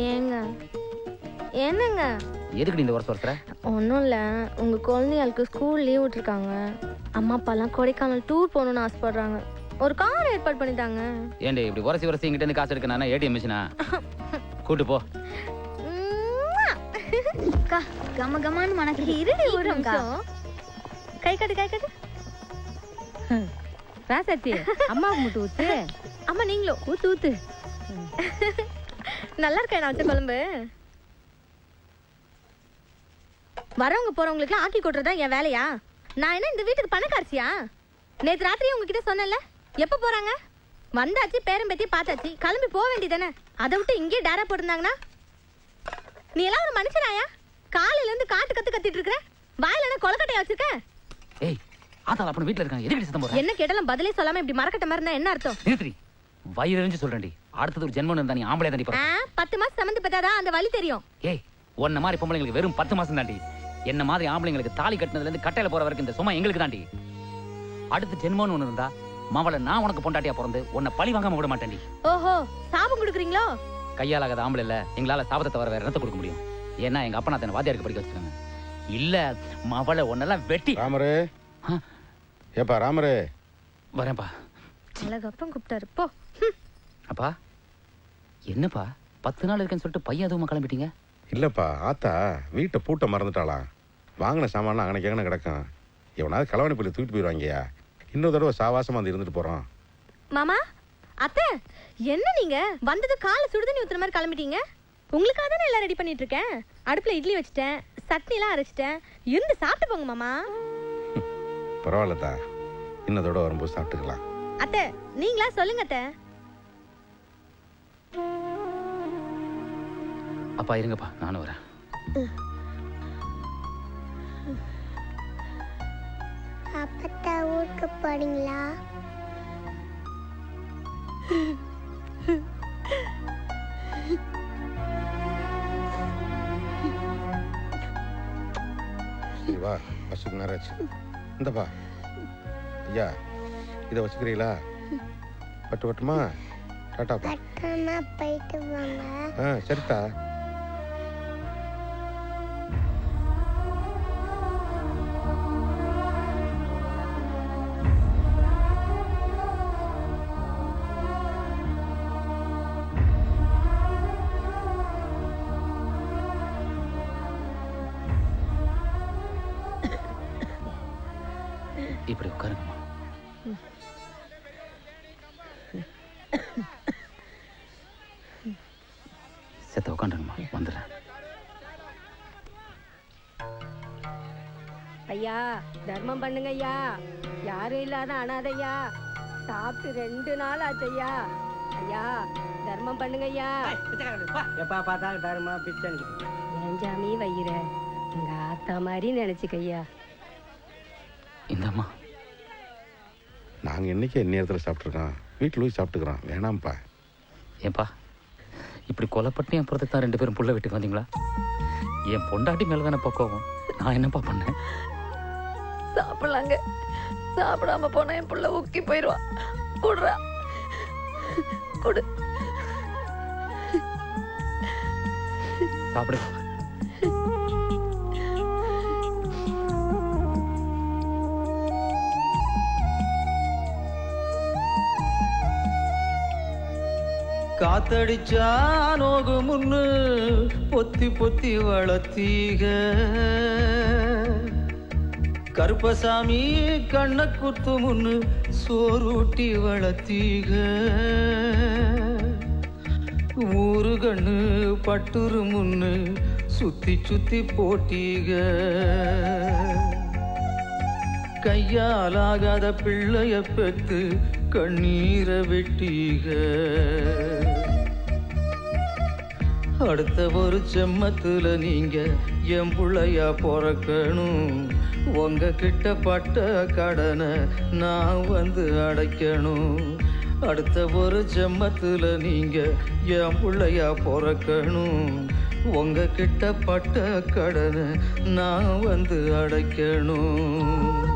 ஏங்க என்னங்க எதுக்கு இந்த வருஷம் ஒருத்தர? ஒன்றும் இல்லை, உங்கள் குழந்தைகளுக்கு ஸ்கூல் லீவ் விட்டுருக்காங்க. அம்மா அப்பாலாம் கொடைக்கானல் டூர் போகணுன்னு ஆசைப்படுறாங்க. ஒரு கார் ஏற்பாடு பண்ணிட்டாங்க. ஏண்டி இப்படி உரசி உரசி இங்கிட்ட இருந்து காசு எடுக்க நான் ஏடிஎம் மிஷினா? கூட்டு போ. கம கமான்னு மனக்கு இருடி ஒரு நிமிஷம். கை கட்டு கை கட்டு. ராசாத்தி அம்மாவுக்கு மட்டும் ஊத்து. அம்மா நீங்களும் ஊத்து ஊத்து. நல்லா இருக்கேன் நான் வச்ச குழம்பு. வரவங்க போறவங்களுக்கு ஆக்கி கொட்டுறதா என் வேலையா? நான் என்ன இந்த வீட்டுக்கு பணக்காரசியா? நேற்று ராத்திரி உங்ககிட்ட சொன்னேன்ல, எப்ப போறாங்க? வந்தாச்சு, பேரம் பேத்தி பார்த்தாச்சு, கிளம்பி போக வேண்டியதானே. அதை விட்டு இங்கே டேரா போட்டிருந்தாங்கன்னா நீ எல்லாம் ஒரு மனுஷனாயா? காலையில இருந்து காட்டு கத்து கத்திட்டு இருக்கிற, வாயில என்ன கொலக்கட்டையா வச்சிருக்க? ஏய் ஆத்தால அப்பன வீட்ல இருக்காங்க, எதுக்கு சத்தம் போடுற? என்ன கேட்டாலும் பதிலே சொல்லாம இப்படி மரக்கட்ட மாதிரி இருந்தா என்ன அர்த்தம்? நிறுத்தி வயிறு எரிஞ்சு சொல்றேன்டி. அடுத்தது ஒரு ஜென்மம் இருந்தா நீ ஆம்பளை தாண்டி போற. 10 மாசம் சமந்து பெத்தாதான் அந்த வலி தெரியும். ஏய் ஒன்ன மாதிரி பொம்பளைங்களுக்கு வெறும் 10 மாசம் தாண்டி. என்ன மாதிரி ஆம்பளைங்களுக்கு தாலி கட்டினதுல இருந்து கட்டையில போற வரைக்கும் இந்த சும்மா எங்களுக்கு தாண்டி. அடுத்த ஜென்மம்னு ஒண்ணு இருந்தா மாவள நான் உனக்கு பொண்டாட்டியா பிறந்து உன்னை பழி வாங்காம விட மாட்டேன்டி. ஓஹோ சாபம் கொடுக்குறீங்களோ? கையாலாகாத ஆம்பளை இல்ல, எங்களால சாபத்தை தவிர வேற என்னத்தை கொடுக்க முடியும்? ஏன்னா எங்க அப்பா நான் வாத்தியாருக்கு படிக்க வச்சிருக்காங்க. இல்ல மாவள ஒன்னெல்லாம் வெட்டி. ராமரே ஏப்பா ராமரே. வரேன்ப்பா. அழகப்பன் கூப்பிட்டாரு போ. அப்பா என்னப்பா 10 நாள் இருக்கேன்னு சொல்லிட்டு பையன் அதுவும் கிளம்பிட்டீங்க? இல்லப்பா ஆத்தா வீட்டை பூட்ட மறந்துட்டாளா. வாங்கின சாமான்லாம் அங்கன கேங்கன கிடக்கும். எவனாவது கலவணி போய் தூக்கிட்டு போயிடுவாங்கயா. இன்னொரு தடவை சாவாசமா வந்து இருந்துட்டு போறோம். மாமா அத்தை என்ன நீங்க வந்தது காலை சுடுதண்ணி ஊத்துற மாதிரி கிளம்பிட்டீங்க? உங்களுக்காக தானே எல்லாம் ரெடி பண்ணிட்டு இருக்கேன். அடுப்புல இட்லி வச்சுட்டேன், சட்னி எல்லாம் அரைச்சிட்டேன். இருந்து சாப்பிட்டு போங்க மாமா. பரவாயில்லத்தா, இன்னதோட வரும்போது சாப்பிட்டுக்கலாம். அத்தை நீங்களா சொல்லுங்க அத்தை. அப்பா இருங்கப்பா நானும் வரேன். அப்பத்தா ஊருக்கு போறீங்களா? சரி வா, பஸ்ஸுக்கு நேரம் ஆச்சு. இந்தப்பா ஐயா இதை வச்சுக்கிறீங்களா? பட்டு பட்டுமா? டாட்டாப்பா. போயிட்டு வாங்க. சரித்தா. இப்படி உட்காருங்கம்மா. செத்த உட்காந்துருங்கம்மா, வந்துடுறேன். ஐயா தர்மம் பண்ணுங்க ஐயா. யாரும் இல்லாத அனாதையா. சாப்பிட்டு 2 நாள் ஆச்சு ஐயா. ஐயா தர்மம் பண்ணுங்க ஐயா. எப்பா பார்த்தா தர்மம் பிச்சை. என் ஜாமி வயிற உங்க ஆத்தா மாதிரி நினைச்சுக்கையா. இந்தம்மா நாங்க என்னைக்கு நேரத்தில் சாப்பிட்ருக்கோம், வீட்டில் போய் சாப்பிட்டுக்கிறோம். வேணாம்ப்பா. ஏன்பா இப்படி கொலைப்பட்டு என் புறத்தை தான் 2 பேரும் புள்ள வீட்டுக்கு வந்தீங்களா? என் பொண்டாட்டி மேல தானே பக்குவம். நான் என்னப்பா பண்ணேன்? சாப்பிடலாங்க. சாப்பிடாம போனா என் புள்ள ஊக்கி போயிடுவா. குடுறா குடு. சாப்பிடு. காத்தடிச்சா நோகு முன்னு பொத்தி பொத்தி வளர்த்தீக. கருப்பசாமி கண்ண குத்து முன்னு சோறுட்டி வளர்த்தீக. ஊரு கண்ணு பட்டுரு முன்னு சுத்தி சுத்தி போட்டீக. கையாலாகாத பிள்ளைய பெத்து கண்ணீரை வெட்டீக. அடுத்த ஒரு செம்மத்துல நீங்க என் புள்ளையா பிறக்கணும். உங்க கிட்ட பட்ட கடனை நான் வந்து அடைக்கணும். அடுத்த ஒரு ஜென்மத்துல நீங்க என் புள்ளையா பிறக்கணும். உங்க கிட்ட பட்ட கடனை நான் வந்து அடைக்கணும்.